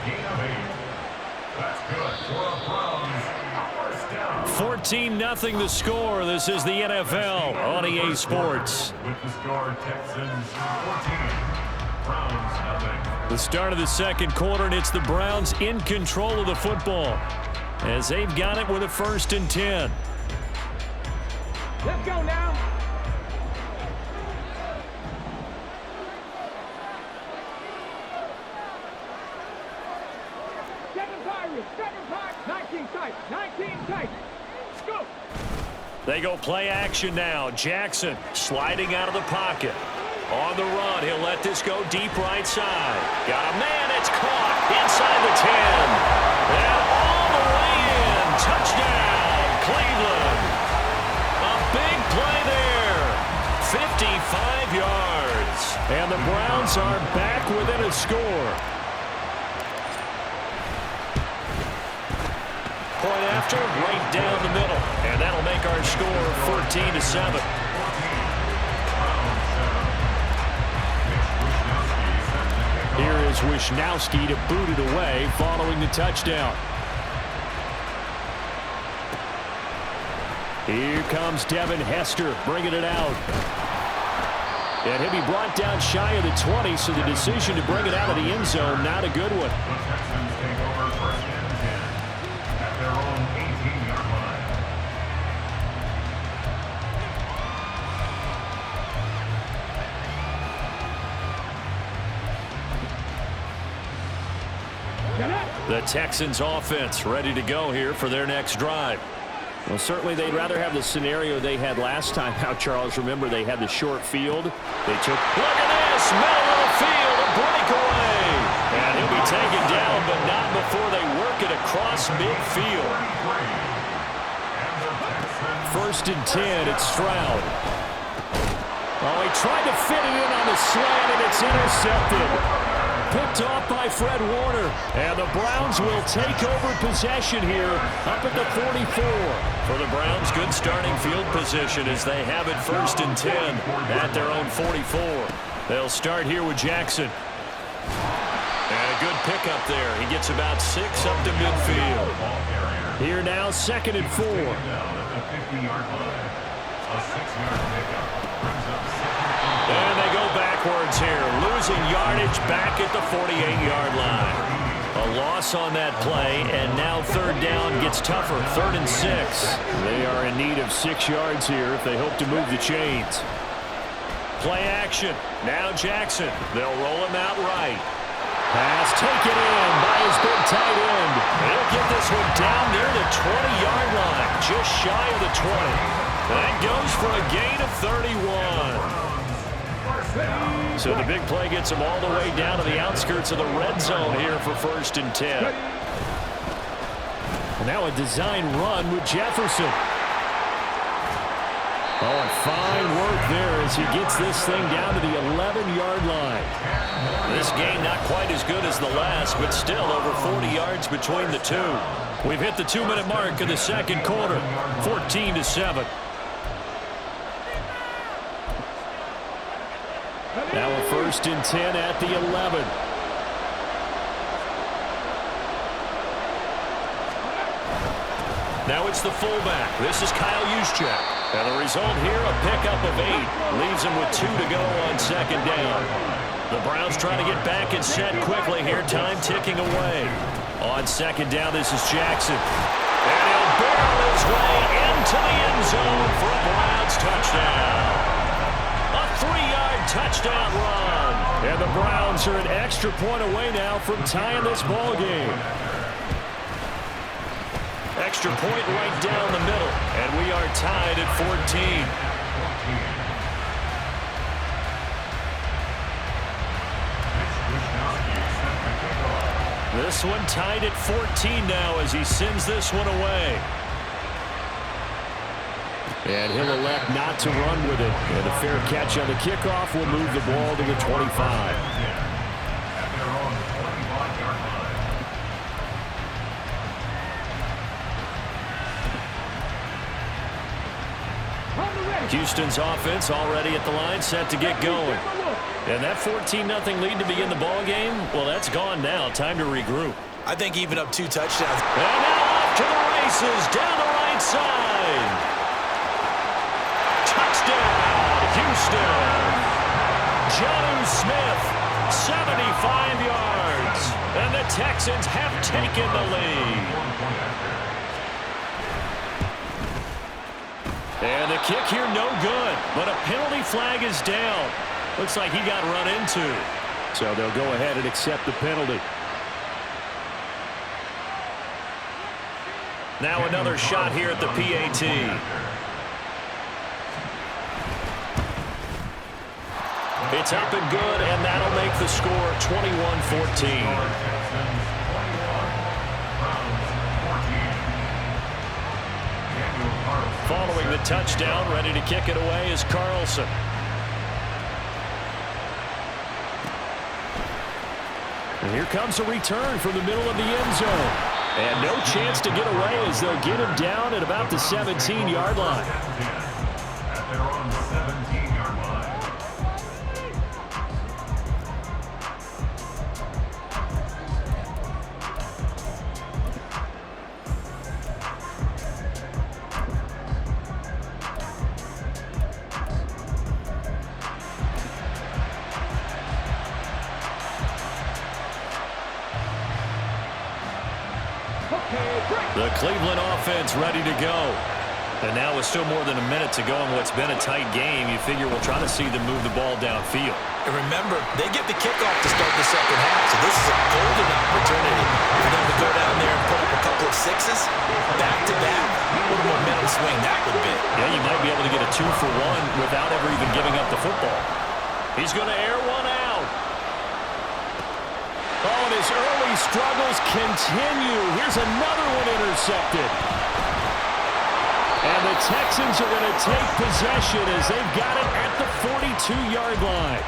gain of 8. That's good for the Browns. First down. 14-0 the score. This is the NFL on EA Sports. With the score, Texans 14, Browns nothing. The start of the second quarter, and it's the Browns in control of the football as they've got it with a 1st and 10. Let's go now. Seven Pirates, 19 tight, 19 tight. Go. They go play action now. Jackson sliding out of the pocket. On the run, he'll let this go deep right side. Got a man, it's caught inside the 10. And all the way in. Touchdown, Cleveland. A big play there. 55 yards. And the Browns are back within a score. Point after, right down the middle. And that'll make our score 14-7. Here is Wishnowski to boot it away following the touchdown. Here comes Devin Hester bringing it out. And he'll be brought down shy of the 20, so the decision to bring it out of the end zone, not a good one. The Texans offense ready to go here for their next drive. Well, certainly they'd rather have the scenario they had last time out, Charles. Remember, they had the short field. They took... Look at this! Middle of the field, a breakaway! And he'll be taken down, but not before they work it across midfield. 1st and 10, it's Stroud. Oh, he tried to fit it in on the slant, and it's intercepted. Picked off by Fred Warner. And the Browns will take over possession here up at the 44. For the Browns, good starting field position as they have it 1st and 10 at their own 44. They'll start here with Jackson. And a good pickup there. He gets about 6 up to midfield. Here now, 2nd and 4. And they go backwards here, losing yardage back at the 48-yard line. A loss on that play, and now 3rd down gets tougher, 3rd and 6. They are in need of 6 yards here if they hope to move the chains. Play action. Now Jackson. They'll roll him out right. Pass taken in by his big tight end. He'll get this one down near the 20-yard line, just shy of the 20. That goes for a gain of 31. So the big play gets them all the way down to the outskirts of the red zone here for 1st and 10. And now a design run with Jefferson. Oh, and fine work there as he gets this thing down to the 11-yard line. This game not quite as good as the last, but still over 40 yards between the two. We've hit the 2-minute mark of the second quarter, 14-7. Now a 1st and 10 at the 11. Now it's the fullback. This is Kyle Juszczyk. And the result here, a pickup of 8. Leaves him with 2 to go on 2nd down. The Browns trying to get back and set quickly here. Time ticking away. On 2nd down, this is Jackson. And he'll barrel his way into the end zone for a Browns touchdown. A 3-yard touchdown run. And the Browns are an extra point away now from tying this ball game. Extra point right down the middle. And we are tied at 14. This one tied at 14 now as he sends this one away. And he'll elect not to run with it. And a fair catch on the kickoff will move the ball to the 25. Houston's offense already at the line, set to get going. And that 14-0 lead to begin the ball game, well, that's gone now. Time to regroup. I think even up 2 touchdowns. And now off to the races down the right side. Touchdown, Houston. Jonnu Smith, 75 yards. And the Texans have taken the lead. And the kick here no good, but a penalty flag is down. Looks like he got run into. So they'll go ahead and accept the penalty. Now another shot here at the PAT. It's up and good, and that'll make the score 21-14. Following the touchdown, ready to kick it away is Carlson. And here comes a return from the middle of the end zone. And no chance to get away as they'll get him down at about the 17-yard line. At their own 17-yard line. The Cleveland offense ready to go. And now with still more than a minute to go in what's been a tight game, you figure we'll try to see them move the ball downfield. And remember, they get the kickoff to start the second half, so this is a golden opportunity for them to go down there and put up a couple of sixes, back-to-back. What a momentum swing that would be. Yeah, you might be able to get a 2-for-1 without ever even giving up the football. He's going to air one out. Oh, and his early struggles continue. Here's another one intercepted. And the Texans are going to take possession as they've got it at the 42-yard line.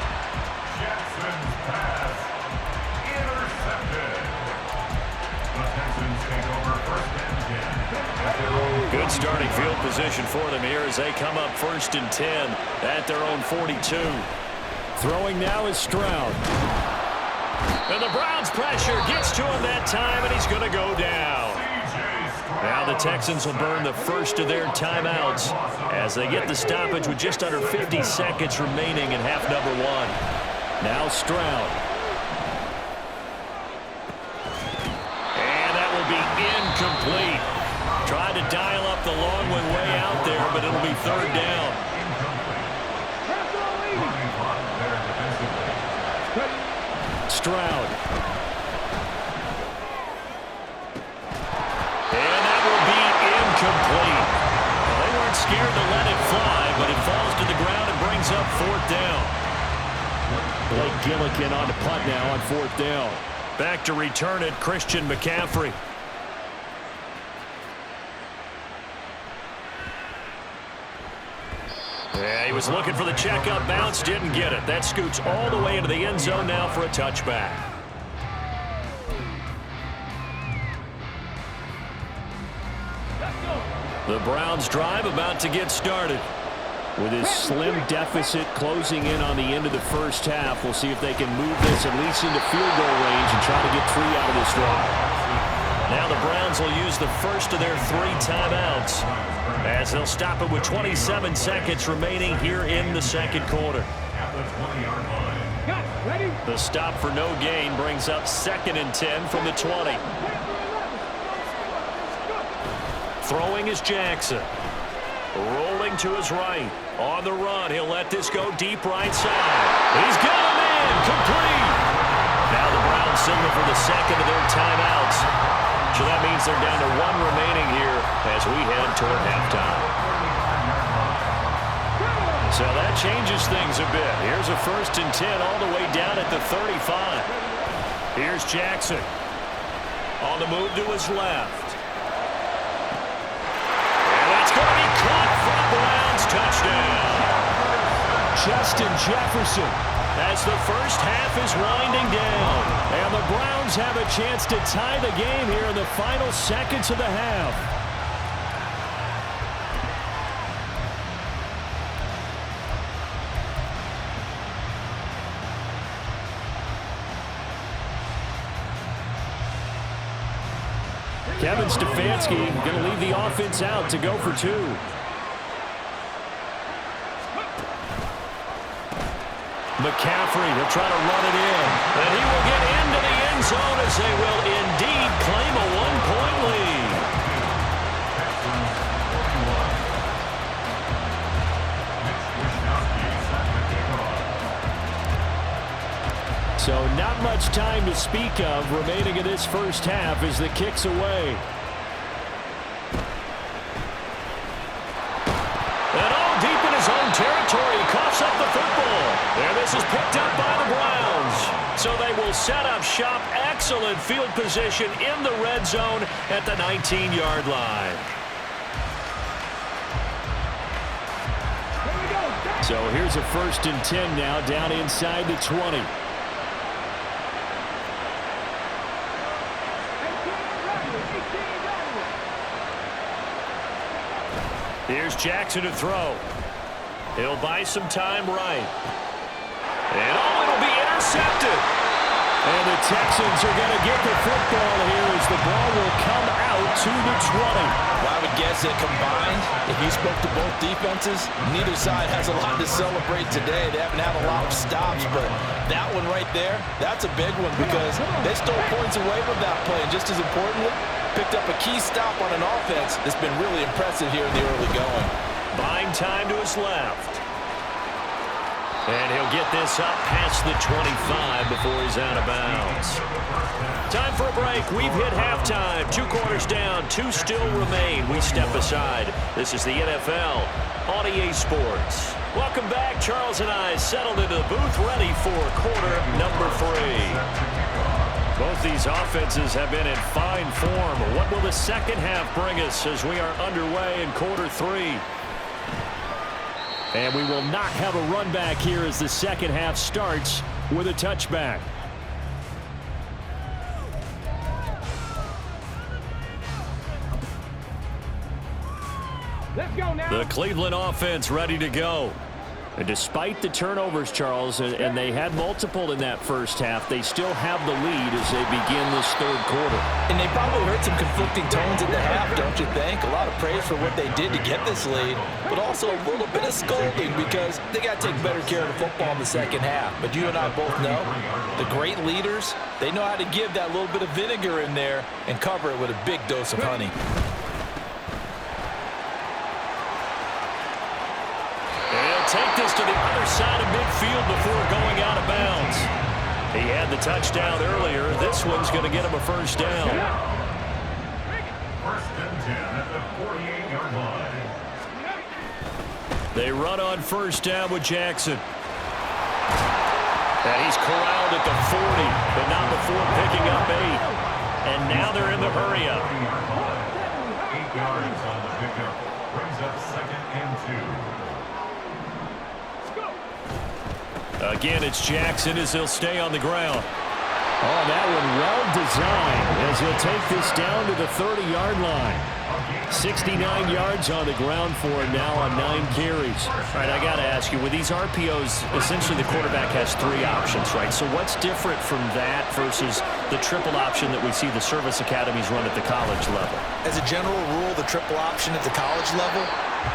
Jackson's pass intercepted. The Texans take over first and 10 at their own. Good starting field position for them here as they come up 1st and 10 at their own 42. Throwing now is Stroud. And the Browns pressure gets to him that time, and he's going to go down. Now the Texans will burn the first of their timeouts as they get the stoppage with just under 50 seconds remaining in half number 1. Now Stroud. And that will be incomplete. Tried to dial up the long one way out there, but it'll be 3rd down. Stroud. And that will be incomplete. Well, they weren't scared to let it fly, but it falls to the ground and brings up 4th down. Blake Gillikin on the punt now on 4th down. Back to return it, Christian McCaffrey. Yeah, he was looking for the checkup bounce, didn't get it. That scoots all the way into the end zone now for a touchback. The Browns drive about to get started. With his slim deficit closing in on the end of the first half, we'll see if they can move this at least into field goal range and try to get 3 out of this drive. Now the Browns will use the first of their 3 timeouts as they'll stop it with 27 seconds remaining here in the second quarter. The stop for no gain brings up 2nd and 10 from the 20. Throwing is Jackson. Rolling to his right. On the run, he'll let this go deep right side. He's got him in. Complete. Now the Browns signal for the second of their timeouts. So that means they're down to 1 remaining here as we head toward halftime. So that changes things a bit. Here's a 1st and 10 all the way down at the 35. Here's Jackson. On the move to his left. Going to be caught for a Browns touchdown. Justin Jefferson. As the first half is winding down. And the Browns have a chance to tie the game here in the final seconds of the half. Kevin Stefanski going to leave the offense out to go for two. McCaffrey will try to run it in. And he will get into the end zone as they will indeed claim a one-point lead. So not much time to speak of remaining in this first half as the kick's away. And all deep in his own territory, coughs up the football. And this is picked up by the Browns. So they will set up shop. Excellent field position in the red zone at the 19-yard line. So here's a 1st and 10 now down inside the 20. Here's Jackson to throw. He'll buy some time right. And it'll be intercepted. And the Texans are going to get the football here as the ball will come out to the 20. Well, I would guess that combined, if you spoke to both defenses, neither side has a lot to celebrate today. They haven't had a lot of stops, but that one right there, that's a big one because they stole points away with that play. And just as importantly, picked up a key stop on an offense that's been really impressive here in the early going. Buying time to his left. And he'll get this up past the 25 before he's out of bounds. Time for a break. We've hit halftime. 2 quarters down. 2 still remain. We step aside. This is the NFL on EA Sports. Welcome back. Charles and I settled into the booth ready for quarter number 3. Both these offenses have been in fine form. What will the second half bring us as we are underway in quarter 3? And we will not have a run back here as the second half starts with a touchback. Let's go now. The Cleveland offense ready to go. And despite the turnovers, Charles, and they had multiple in that first half, they still have the lead as they begin this third quarter. And they probably heard some conflicting tones at the half, don't you think? A lot of praise for what they did to get this lead, but also a little bit of scolding because they got to take better care of the football in the second half. But you and I both know the great leaders, they know how to give that little bit of vinegar in there and cover it with a big dose of honey. Take this to the other side of midfield before going out of bounds. He had the touchdown earlier. This one's going to get him a first down. 1st and 10 at the 48-yard line. They run on first down with Jackson. And he's corralled at the 40, but not before picking up 8. And now they're in the hurry-up. 8 yards on the pickup. Brings up 2nd and 2. Again, it's Jackson as he'll stay on the ground. Oh, that one well designed as he'll take this down to the 30-yard line. 69 yards on the ground for him now on 9 carries. All right, I got to ask you, with these RPOs, essentially the quarterback has 3 options, right? So what's different from that versus the triple option that we see the service academies run at the college level? As a general rule, the triple option at the college level,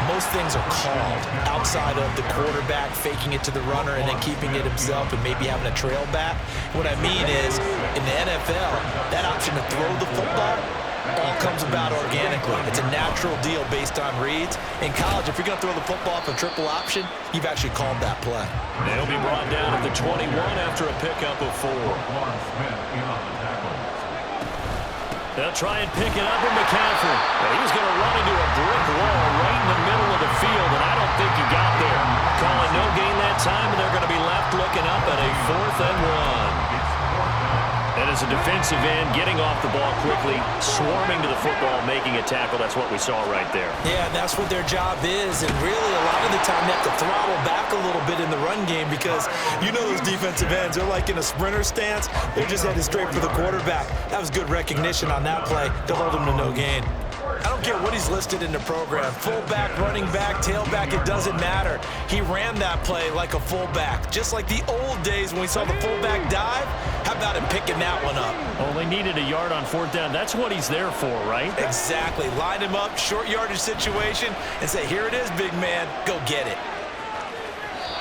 most things are called outside of the quarterback faking it to the runner and then keeping it himself and maybe having a trail back. What I mean is, in the NFL, that option to throw the football all comes about organically. It's a natural deal based on reads. In college, if you're going to throw the football off a triple option, you've actually called that play. They'll be brought down at the 21 after a pickup of 4. They'll try and pick it up with McCaffrey. He's going to run into a brick wall right in the middle of the field, and I don't think he got there. Calling no gain that time, and they're going to be left looking up at a 4th and 1. And as a defensive end, getting off the ball quickly, swarming to the football, making a tackle. That's what we saw right there. Yeah, and that's what their job is. And really, a lot of the time, they have to throttle back a little bit in the run game because you know those defensive ends, they're like in a sprinter stance. They're just headed straight for the quarterback. That was good recognition on that play to hold him to no gain. I don't care what he's listed in the program. Fullback, running back, tailback, it doesn't matter. He ran that play like a fullback. Just like the old days when we saw the fullback dive. How How about him picking that one up? Oh, they needed a yard on 4th down. That's what he's there for, right? Exactly. Line him up, short yardage situation, and say, here it is, big man. Go get it.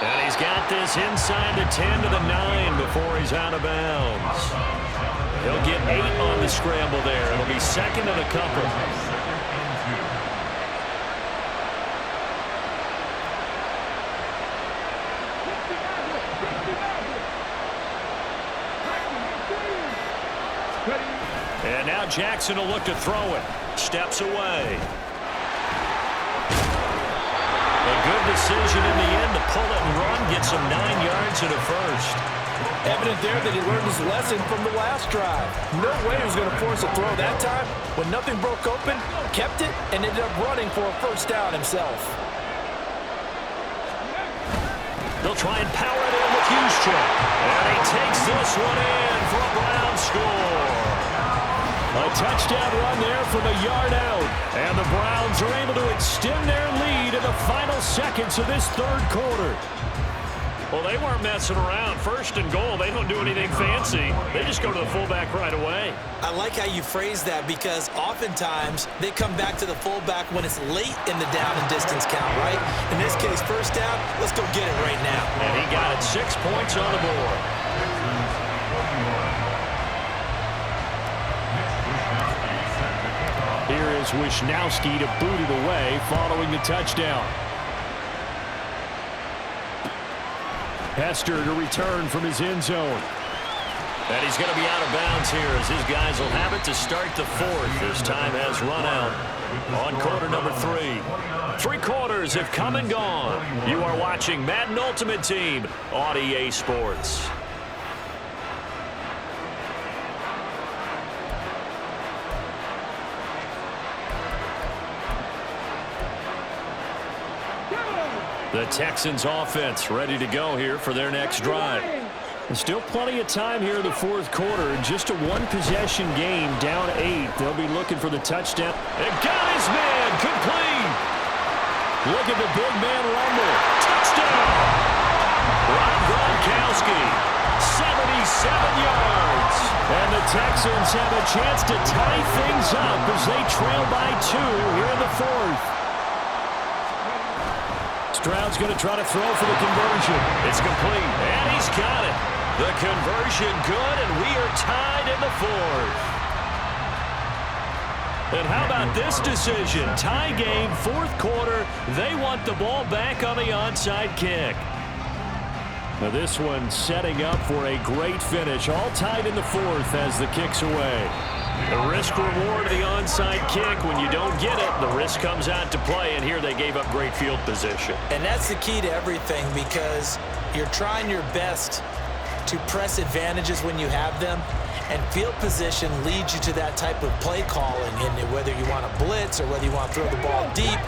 And he's got this inside the 10 to the 9 before he's out of bounds. He'll get 8 on the scramble there. It'll be 2nd and a couple. And now Jackson will look to throw it. Steps away. A good decision in the end to pull it and run. Gets him 9 yards and a first. Evident there that he learned his lesson from the last drive. No way he was going to force a throw that time. When nothing broke open, kept it, and ended up running for a first down himself. They'll try and power it in with Houston. And he takes this one in for a Brown score. A touchdown run there from a yard out. And the Browns are able to extend their lead in the final seconds of this 3rd quarter. Well, they weren't messing around. 1st and goal, they don't do anything fancy. They just go to the fullback right away. I like how you phrase that because oftentimes they come back to the fullback when it's late in the down and distance count, right? In this case, 1st down, let's go get it right now. And he got it 6 points on the board. Here is Wishnowski to boot it away following the touchdown. Hester to return from his end zone. And he's going to be out of bounds here as his guys will have it to start the 4th. As time has run out on quarter number 3. 3 quarters have come and gone. You are watching Madden Ultimate Team on EA Sports. The Texans offense ready to go here for their next drive. And still plenty of time here in the 4th quarter. Just a 1-possession game, down 8. They'll be looking for the touchdown. And got his man complete. Look at the big man rumble. Touchdown. Rob Gronkowski, 77 yards. And the Texans have a chance to tie things up as they trail by 2 here in the 4th. Stroud's going to try to throw for the conversion. It's complete, and he's got it. The conversion good, and we are tied in the 4th. And how about this decision? Tie game, 4th quarter. They want the ball back on the onside kick. Now this one setting up for a great finish. All tied in the 4th as the kick's away. The risk-reward of the onside kick. When you don't get it, the risk comes out to play, and here they gave up great field position. And that's the key to everything because you're trying your best to press advantages when you have them, and field position leads you to that type of play calling, and whether you want to blitz or whether you want to throw the ball deep,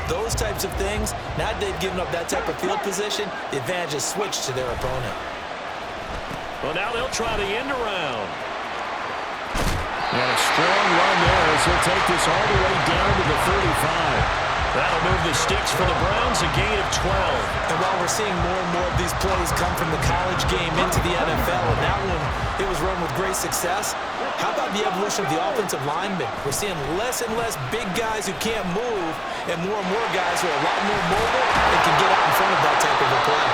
those types of things. Now that they've given up that type of field position, the advantage is switched to their opponent. Well, now they'll try the end around. And a strong run there as he'll take this all the way down to the 35. That'll move the sticks for the Browns, a gain of 12. And while we're seeing more and more of these plays come from the college game into the NFL, and that one, it was run with great success, how about the evolution of the offensive linemen? We're seeing less and less big guys who can't move and more guys who are a lot more mobile and can get out in front of that type of a play.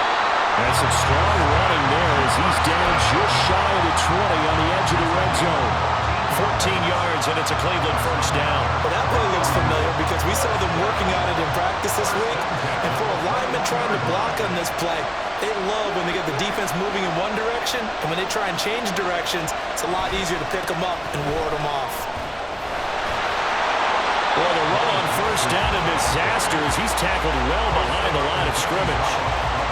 And some strong running there as he's down just shy of the 20 on the edge of the red zone. 14 yards, and it's a Cleveland first down. Well, that play looks familiar because we saw them working on it in practice this week. And for a lineman trying to block on this play, they love when they get the defense moving in one direction, and when they try and change directions, it's a lot easier to pick them up and ward them off. Well, the run on first down a disaster as he's tackled well behind the line of scrimmage.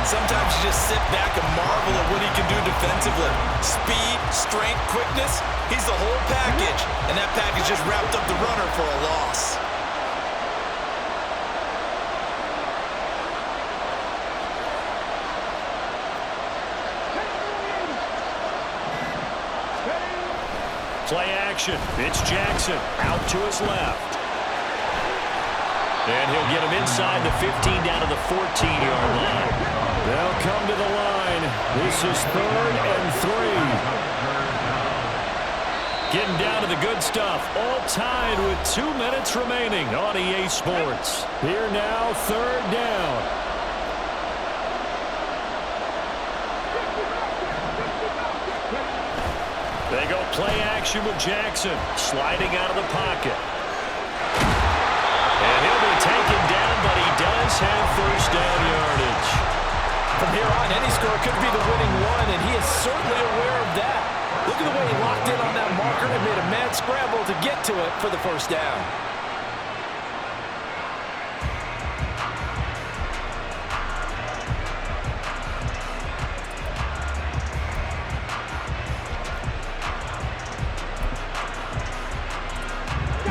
Sometimes you just sit back and marvel at what he can do defensively. Speed, strength, quickness, he's the whole package. And that package just wrapped up the runner for a loss. Play action. It's Jackson out to his left. And he'll get him inside the 15 down to the 14-yard line. They'll come to the line. This is 3rd and 3. Getting down to the good stuff. All tied with 2 minutes remaining on EA Sports. Here now, third down. They go play action with Jackson. Sliding out of the pocket. And he'll be taken down, but he does have first down yardage. From here on, any score could be the winning one, and he is certainly aware of that. Look at the way he locked in on that marker and made a mad scramble to get to it for the first down.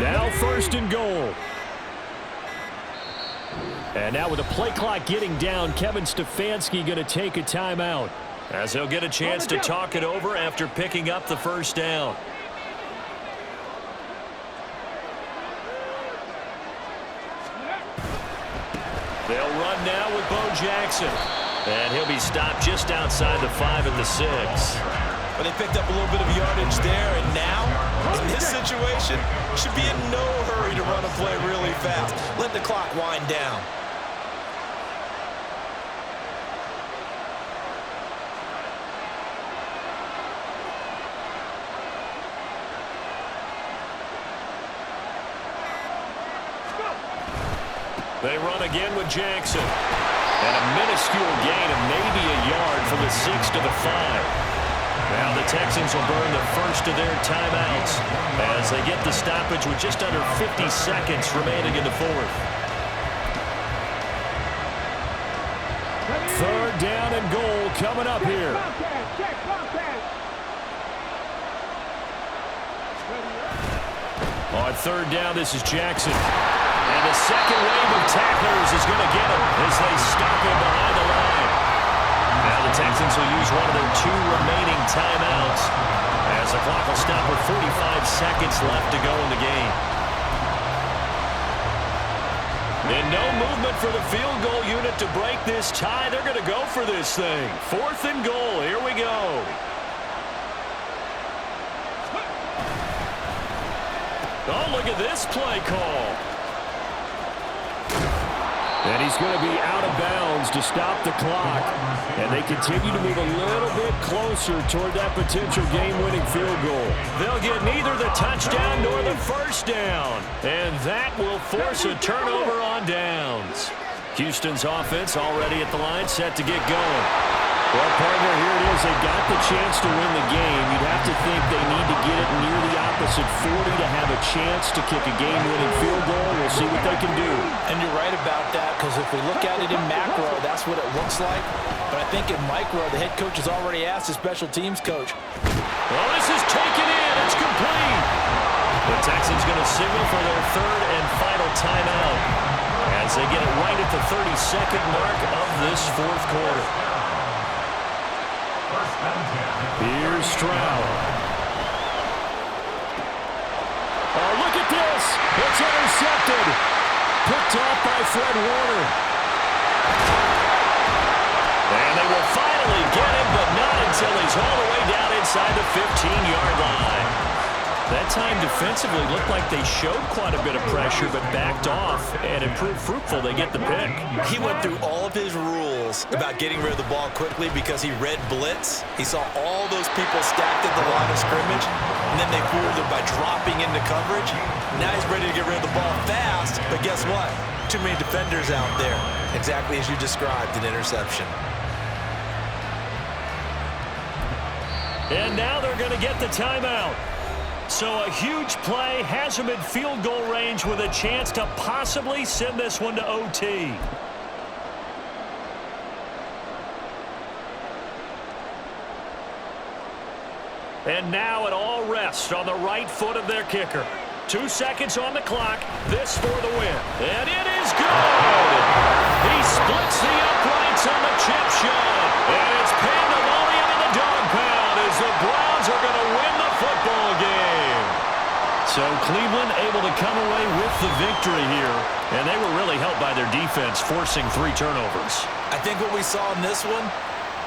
Now first and goal. And now with the play clock getting down, Kevin Stefanski going to take a timeout, as he'll get a chance to talk it over after picking up the first down. They'll run now with Bo Jackson. And he'll be stopped just outside the 5 at the 6. Well, they picked up a little bit of yardage there, and now, in this situation, should be in no hurry to run a play really fast. Let the clock wind down. They run again with Jackson. And a minuscule gain of maybe a yard from the 6 to the 5. Now the Texans will burn the first of their timeouts as they get the stoppage with just under 50 seconds remaining in the fourth. Third down and goal coming up here. On third down, this is Jackson. And the second wave of tacklers is going to get him as they stop him behind the line. Now the Texans will use one of their 2 remaining timeouts as the clock will stop with 45 seconds left to go in the game. And no movement for the field goal unit to break this tie. They're going to go for this thing. Fourth and goal. Here we go. Oh, look at this play call. And he's going to be out of bounds to stop the clock. And they continue to move a little bit closer toward that potential game-winning field goal. They'll get neither the touchdown nor the first down. And that will force a turnover on downs. Houston's offense already at the line, set to get going. Well, partner, here it is. They got the chance to win the game. You'd have to think they need to get it near the opposite 40 to have a chance to kick a game-winning field goal. We'll see what they can do. And you're right about that, because if we look at it in macro, that's what it looks like. But I think in micro, the head coach has already asked the special teams coach. Well, this is taken in. It's complete. The Texans going to signal for their third and final timeout as they get it right at the 32nd mark of this fourth quarter. Here's Stroud. Oh, look at this. It's intercepted. Picked off by Fred Warner. And they will finally get him, but not until he's all the way down inside the 15-yard line. That time defensively looked like they showed quite a bit of pressure, but backed off and it proved fruitful. They get the pick. He went through all of his rules about getting rid of the ball quickly because he read blitz. He saw all those people stacked at the line of scrimmage, and then they fooled him by dropping into coverage. Now he's ready to get rid of the ball fast, but guess what? Too many defenders out there. Exactly as you described, an interception. And now they're going to get the timeout. So a huge play has him in field goal range with a chance to possibly send this one to OT. And now it all rests on the right foot of their kicker. 2 seconds on the clock. This for the win. And it is good. He splits the uprights on the chip shot. And it's pandemonium in the dog pound as the Browns are going to win the football game. So Cleveland able to come away with the victory here. And they were really helped by their defense, forcing 3 turnovers. I think what we saw in this one